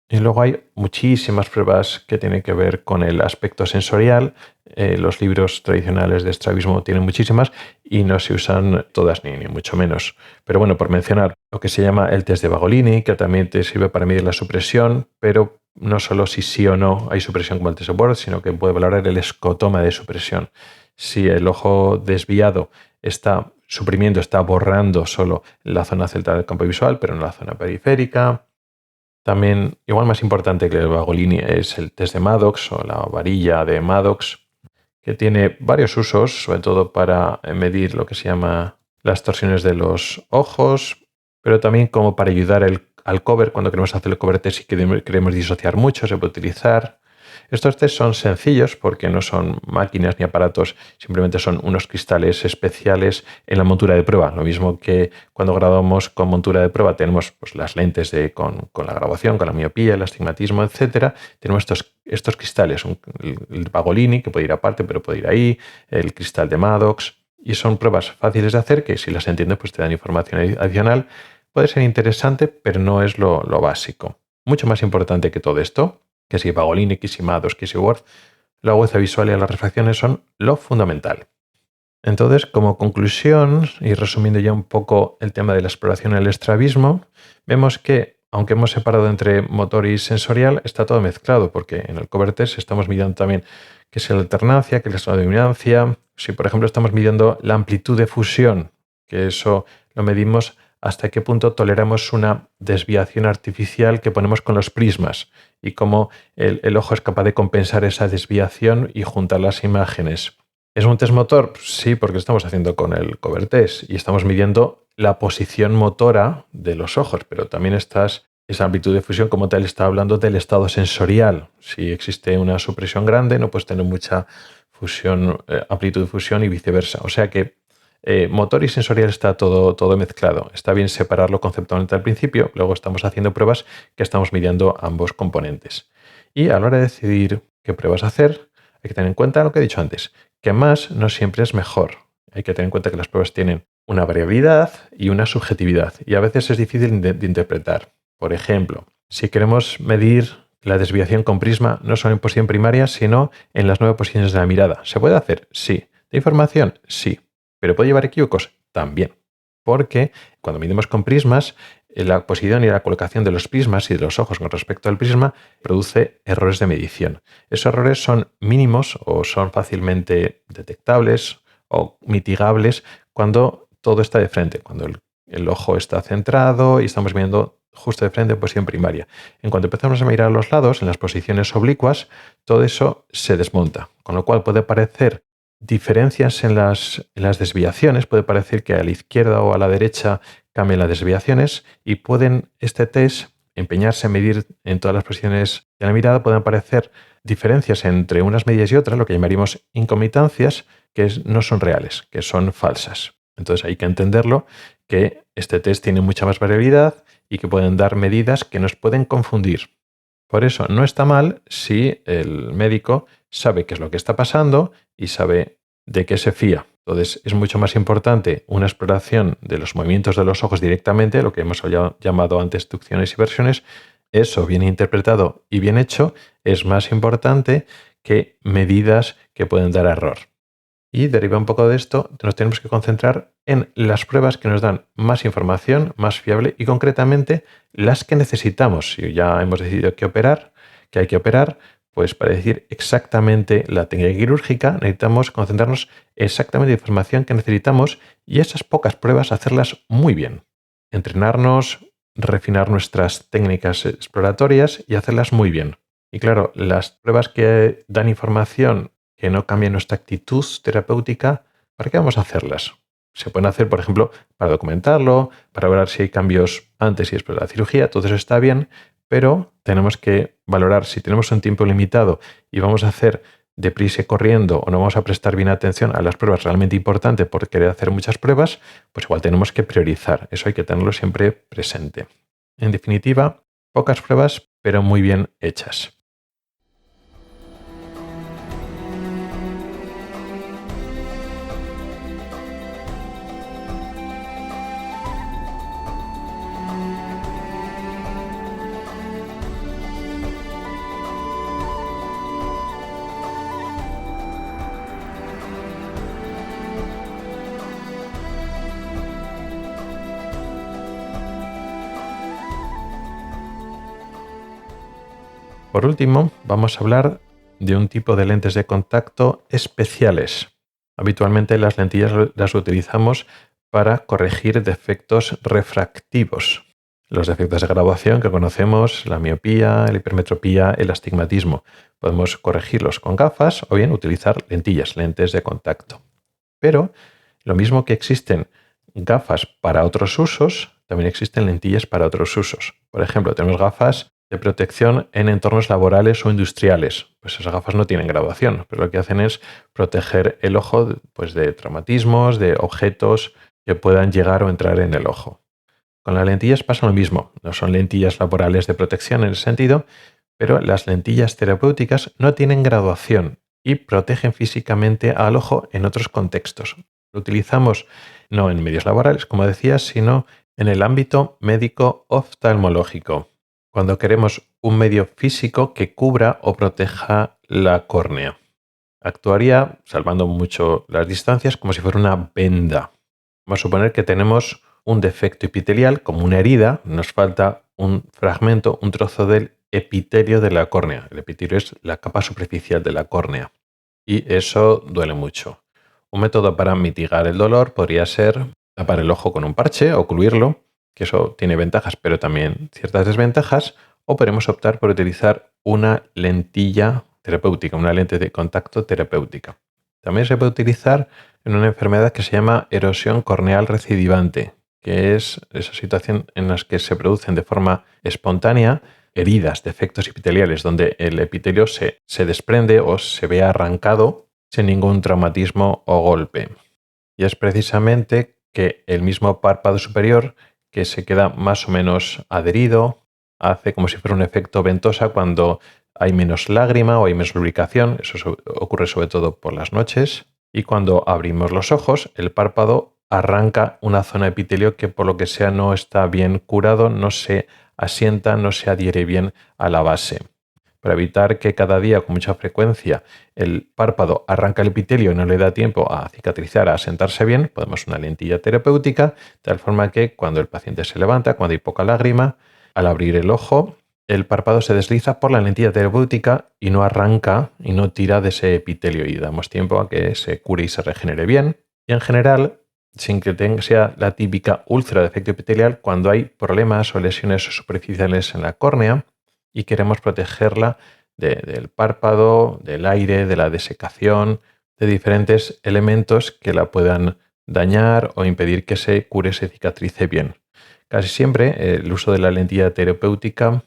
Y luego hay muchísimas pruebas que tienen que ver con el aspecto sensorial. Los libros tradicionales de estrabismo tienen muchísimas y no se usan todas ni mucho menos. Pero bueno, por mencionar lo que se llama el test de Bagolini, que también te sirve para medir la supresión, pero no solo si sí o no hay supresión como el test de Worth, sino que puede valorar el escotoma de supresión. Si el ojo desviado está suprimiendo, está borrando solo la zona central del campo visual, pero no la zona periférica. También, igual más importante que el Bagolini, es el test de Maddox o la varilla de Maddox, que tiene varios usos, sobre todo para medir lo que se llama las torsiones de los ojos, pero también como para ayudar al cover cuando queremos hacer el cover test y queremos disociar mucho, se puede utilizar. Estos test son sencillos porque no son máquinas ni aparatos, simplemente son unos cristales especiales en la montura de prueba. Lo mismo que cuando grabamos con montura de prueba tenemos pues, las lentes con la graduación, con la miopía, el astigmatismo, etcétera. Tenemos estos cristales, el Bagolini, que puede ir aparte, pero puede ir ahí, el cristal de Maddox, y son pruebas fáciles de hacer que si las entiendes pues te dan información adicional. Puede ser interesante, pero no es lo básico. Mucho más importante que todo esto, que si Bagolini, que si Maddox, que si Worth, la agudeza visual y las refracciones son lo fundamental. Entonces, como conclusión, y resumiendo ya un poco el tema de la exploración en el estrabismo, vemos que, aunque hemos separado entre motor y sensorial, está todo mezclado, porque en el cover test estamos midiendo también qué es la alternancia, qué es la dominancia. Si, por ejemplo, estamos midiendo la amplitud de fusión, que eso lo medimos hasta qué punto toleramos una desviación artificial que ponemos con los prismas y cómo el ojo es capaz de compensar esa desviación y juntar las imágenes. ¿Es un test motor? Sí, porque estamos haciendo con el cover test y estamos midiendo la posición motora de los ojos, pero también esa amplitud de fusión como tal está hablando del estado sensorial. Si existe una supresión grande, no puedes tener mucha amplitud de fusión y viceversa. O sea que motor y sensorial está todo mezclado. Está bien separarlo conceptualmente al principio, luego estamos haciendo pruebas que estamos midiendo ambos componentes. Y a la hora de decidir qué pruebas hacer, hay que tener en cuenta lo que he dicho antes, que más no siempre es mejor. Hay que tener en cuenta que las pruebas tienen una variabilidad y una subjetividad, y a veces es difícil de interpretar. Por ejemplo, si queremos medir la desviación con prisma, no solo en posición primaria, sino en las 9 posiciones de la mirada. ¿Se puede hacer? Sí. ¿De información? Sí. ¿Pero puede llevar equívocos? También. Porque cuando medimos con prismas, la posición y la colocación de los prismas y de los ojos con respecto al prisma produce errores de medición. Esos errores son mínimos o son fácilmente detectables o mitigables cuando todo está de frente, cuando el ojo está centrado y estamos viendo justo de frente en posición primaria. En cuanto empezamos a mirar a los lados, en las posiciones oblicuas, todo eso se desmonta, con lo cual puede parecer diferencias en las desviaciones, puede parecer que a la izquierda o a la derecha cambien las desviaciones y este test empeñarse en medir en todas las posiciones de la mirada, pueden aparecer diferencias entre unas medidas y otras, lo que llamaríamos incomitancias, que no son reales, que son falsas. Entonces hay que entenderlo, que este test tiene mucha más variabilidad y que pueden dar medidas que nos pueden confundir. Por eso no está mal si el médico sabe qué es lo que está pasando y sabe de qué se fía. Entonces es mucho más importante una exploración de los movimientos de los ojos directamente, lo que hemos llamado antes inducciones y versiones, eso bien interpretado y bien hecho es más importante que medidas que pueden dar error. Y deriva un poco de esto, nos tenemos que concentrar en las pruebas que nos dan más información, más fiable y concretamente las que necesitamos. Si ya hemos decidido que hay que operar, pues para decir exactamente la técnica quirúrgica necesitamos concentrarnos exactamente en la información que necesitamos y esas pocas pruebas hacerlas muy bien. Entrenarnos, refinar nuestras técnicas exploratorias y hacerlas muy bien. Y claro, las pruebas que dan información que no cambien nuestra actitud terapéutica, ¿para qué vamos a hacerlas? Se pueden hacer, por ejemplo, para documentarlo, para ver si hay cambios antes y después de la cirugía, todo eso está bien, pero tenemos que valorar si tenemos un tiempo limitado y vamos a hacer deprisa y corriendo o no vamos a prestar bien atención a las pruebas realmente importantes por querer hacer muchas pruebas, pues igual tenemos que priorizar. Eso hay que tenerlo siempre presente. En definitiva, pocas pruebas, pero muy bien hechas. Por último, vamos a hablar de un tipo de lentes de contacto especiales. Habitualmente las lentillas las utilizamos para corregir defectos refractivos. Los defectos de graduación que conocemos, la miopía, la hipermetropía, el astigmatismo, podemos corregirlos con gafas o bien utilizar lentes de contacto. Pero lo mismo que existen gafas para otros usos, también existen lentillas para otros usos. Por ejemplo, tenemos gafas de protección en entornos laborales o industriales. Pues esas gafas no tienen graduación, pero lo que hacen es proteger el ojo pues, de traumatismos, de objetos que puedan llegar o entrar en el ojo. Con las lentillas pasa lo mismo. No son lentillas laborales de protección en ese sentido, pero las lentillas terapéuticas no tienen graduación y protegen físicamente al ojo en otros contextos. Lo utilizamos no en medios laborales, como decía, sino en el ámbito médico oftalmológico, cuando queremos un medio físico que cubra o proteja la córnea. Actuaría, salvando mucho las distancias, como si fuera una venda. Vamos a suponer que tenemos un defecto epitelial, como una herida, nos falta un fragmento, un trozo del epitelio de la córnea. El epitelio es la capa superficial de la córnea y eso duele mucho. Un método para mitigar el dolor podría ser tapar el ojo con un parche o ocluirlo, que eso tiene ventajas pero también ciertas desventajas, o podemos optar por utilizar una lentilla terapéutica, una lente de contacto terapéutica. También se puede utilizar en una enfermedad que se llama erosión corneal recidivante, que es esa situación en la que se producen de forma espontánea heridas, defectos epiteliales, donde el epitelio se desprende o se ve arrancado sin ningún traumatismo o golpe. Y es precisamente que el mismo párpado superior, que se queda más o menos adherido, hace como si fuera un efecto ventosa cuando hay menos lágrima o hay menos lubricación. Eso ocurre sobre todo por las noches. Y cuando abrimos los ojos, el párpado arranca una zona de epitelio que por lo que sea no está bien curado, no se asienta, no se adhiere bien a la base. Para evitar que cada día con mucha frecuencia el párpado arranca el epitelio y no le da tiempo a cicatrizar, a asentarse bien, podemos una lentilla terapéutica, de tal forma que cuando el paciente se levanta, cuando hay poca lágrima, al abrir el ojo, el párpado se desliza por la lentilla terapéutica y no arranca y no tira de ese epitelio y damos tiempo a que se cure y se regenere bien. Y en general, sin que sea la típica úlcera de efecto epitelial, cuando hay problemas o lesiones superficiales en la córnea y queremos protegerla del párpado, del aire, de la desecación, de diferentes elementos que la puedan dañar o impedir que se cure, se cicatrice bien. Casi siempre el uso de la lentilla terapéutica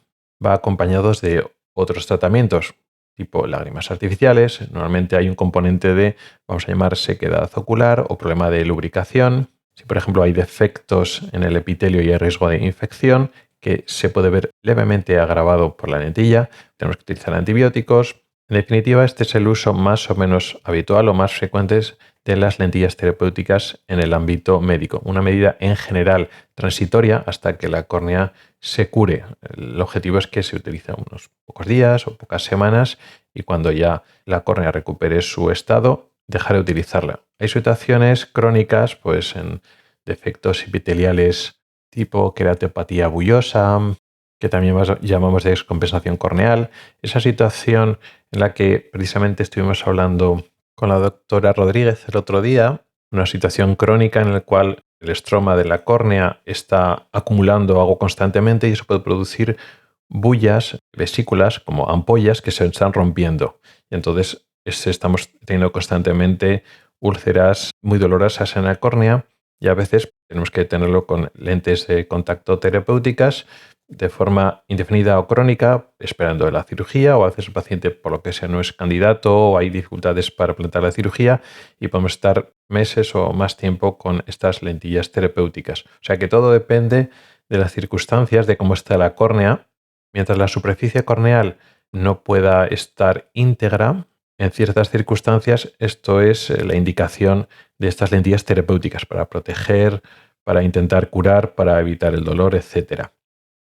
va acompañado de otros tratamientos, tipo lágrimas artificiales. Normalmente hay un componente de, vamos a llamar, sequedad ocular o problema de lubricación. Si, por ejemplo, hay defectos en el epitelio y hay riesgo de infección, que se puede ver levemente agravado por la lentilla, tenemos que utilizar antibióticos. En definitiva, este es el uso más o menos habitual o más frecuente de las lentillas terapéuticas en el ámbito médico. Una medida en general transitoria hasta que la córnea se cure. El objetivo es que se utilice unos pocos días o pocas semanas y cuando ya la córnea recupere su estado, dejar de utilizarla. Hay situaciones crónicas, pues en defectos epiteliales tipo queratopatía bullosa, que también llamamos de descompensación corneal. Esa situación en la que precisamente estuvimos hablando con la doctora Rodríguez el otro día, una situación crónica en la cual el estroma de la córnea está acumulando agua constantemente y eso puede producir bullas, vesículas, como ampollas que se están rompiendo. Y entonces estamos teniendo constantemente úlceras muy dolorosas en la córnea y a veces tenemos que tenerlo con lentes de contacto terapéuticas de forma indefinida o crónica, esperando la cirugía, o a veces el paciente, por lo que sea, no es candidato o hay dificultades para plantear la cirugía y podemos estar meses o más tiempo con estas lentillas terapéuticas. O sea que todo depende de las circunstancias, de cómo está la córnea. Mientras la superficie corneal no pueda estar íntegra, en ciertas circunstancias esto es la indicación de estas lentillas terapéuticas para proteger, para intentar curar, para evitar el dolor, etcétera.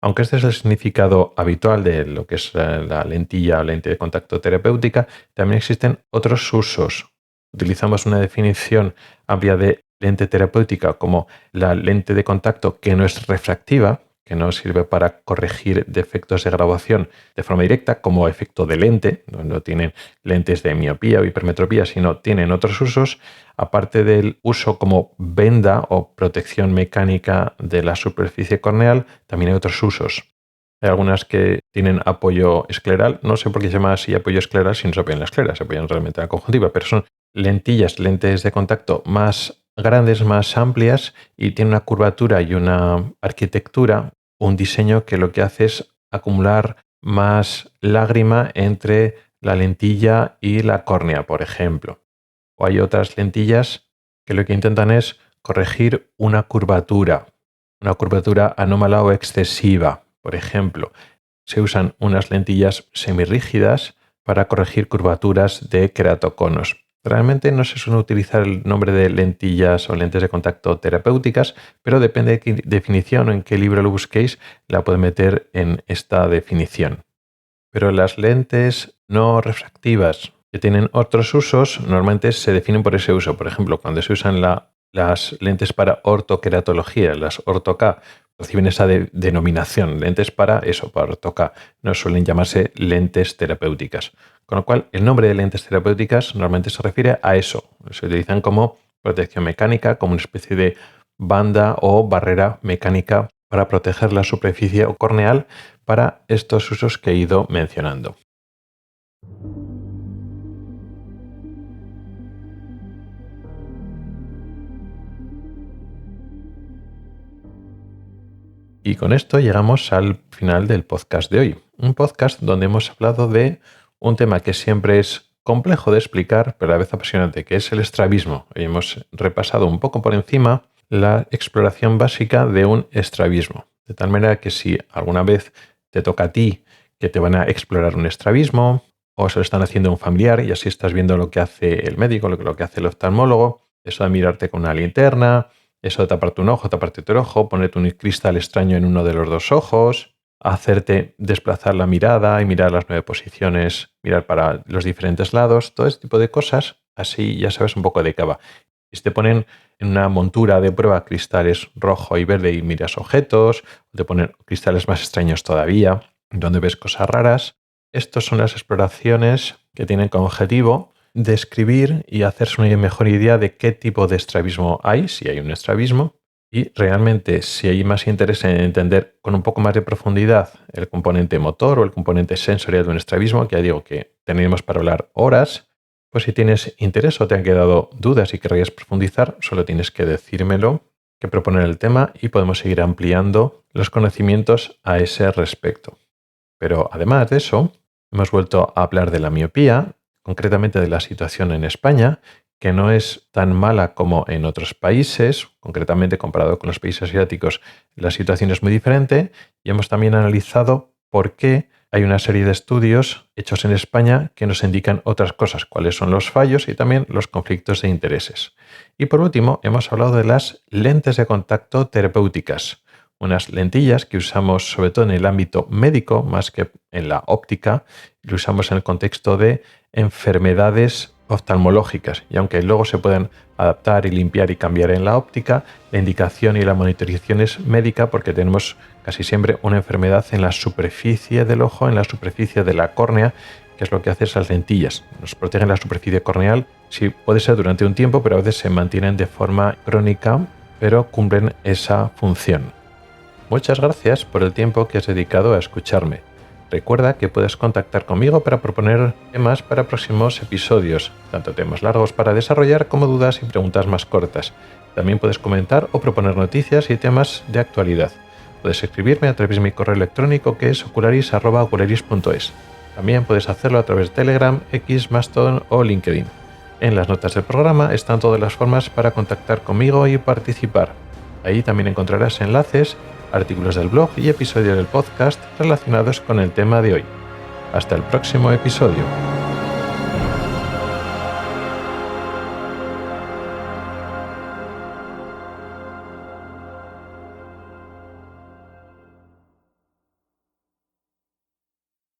Aunque este es el significado habitual de lo que es la lentilla o lente de contacto terapéutica, también existen otros usos. Utilizamos una definición amplia de lente terapéutica como la lente de contacto que no es refractiva, que no sirve para corregir defectos de graduación de forma directa como efecto de lente, no tienen lentes de miopía o hipermetropía, sino tienen otros usos, aparte del uso como venda o protección mecánica de la superficie corneal, también hay otros usos. Hay algunas que tienen apoyo escleral, no sé por qué se llama así apoyo escleral si no se apoyan en la esclera, se apoyan realmente en la conjuntiva, pero son lentes de contacto más grandes, más amplias y tienen una curvatura y una arquitectura, un diseño que lo que hace es acumular más lágrima entre la lentilla y la córnea, por ejemplo. O hay otras lentillas que lo que intentan es corregir una curvatura anómala o excesiva. Por ejemplo, se usan unas lentillas semirrígidas para corregir curvaturas de queratoconos. Realmente no se suele utilizar el nombre de lentillas o lentes de contacto terapéuticas, pero depende de qué definición o en qué libro lo busquéis, la puede meter en esta definición. Pero las lentes no refractivas que tienen otros usos normalmente se definen por ese uso. Por ejemplo, cuando se usan las lentes para ortoqueratología, las orto-K, reciben esa denominación, lentes para eso, para orto-K. No suelen llamarse lentes terapéuticas. Con lo cual, el nombre de lentes terapéuticas normalmente se refiere a eso. Se utilizan como protección mecánica, como una especie de banda o barrera mecánica para proteger la superficie corneal para estos usos que he ido mencionando. Y con esto llegamos al final del podcast de hoy. Un podcast donde hemos hablado de un tema que siempre es complejo de explicar, pero a la vez apasionante, que es el estrabismo. Hoy hemos repasado un poco por encima la exploración básica de un estrabismo. De tal manera que si alguna vez te toca a ti que te van a explorar un estrabismo o se lo están haciendo a un familiar y así estás viendo lo que hace el médico, lo que hace el oftalmólogo, eso de mirarte con una linterna, eso de taparte un ojo, taparte otro ojo, ponerte un cristal extraño en uno de los dos ojos, hacerte desplazar la mirada y mirar las 9 posiciones, mirar para los diferentes lados, todo este tipo de cosas, así ya sabes un poco de qué va. Si te ponen en una montura de prueba cristales rojo y verde y miras objetos, o te ponen cristales más extraños todavía, donde ves cosas raras, estas son las exploraciones que tienen como objetivo describir y hacerse una mejor idea de qué tipo de estrabismo hay, si hay un estrabismo, y realmente si hay más interés en entender con un poco más de profundidad el componente motor o el componente sensorial de un estrabismo, que ya digo que tenemos para hablar horas, pues si tienes interés o te han quedado dudas y querrías profundizar, solo tienes que decírmelo, que proponer el tema y podemos seguir ampliando los conocimientos a ese respecto. Pero además de eso, hemos vuelto a hablar de la miopía, concretamente de la situación en España, que no es tan mala como en otros países, concretamente comparado con los países asiáticos, la situación es muy diferente, y hemos también analizado por qué hay una serie de estudios hechos en España que nos indican otras cosas, cuáles son los fallos y también los conflictos de intereses. Y por último, hemos hablado de las lentes de contacto terapéuticas, unas lentillas que usamos sobre todo en el ámbito médico, más que en la óptica, lo usamos en el contexto de enfermedades oftalmológicas, y aunque luego se pueden adaptar y limpiar y cambiar en la óptica, la indicación y la monitorización es médica porque tenemos casi siempre una enfermedad en la superficie del ojo, en la superficie de la córnea, que es lo que hacen esas lentillas. Nos protegen la superficie corneal, sí puede ser durante un tiempo, pero a veces se mantienen de forma crónica, pero cumplen esa función. Muchas gracias por el tiempo que has dedicado a escucharme. Recuerda que puedes contactar conmigo para proponer temas para próximos episodios, tanto temas largos para desarrollar como dudas y preguntas más cortas. También puedes comentar o proponer noticias y temas de actualidad. Puedes escribirme a través de mi correo electrónico que es ocularis@ocularis.es. También puedes hacerlo a través de Telegram, X, Mastodon o LinkedIn. En las notas del programa están todas las formas para contactar conmigo y participar. Ahí también encontrarás enlaces, artículos del blog y episodios del podcast relacionados con el tema de hoy. Hasta el próximo episodio.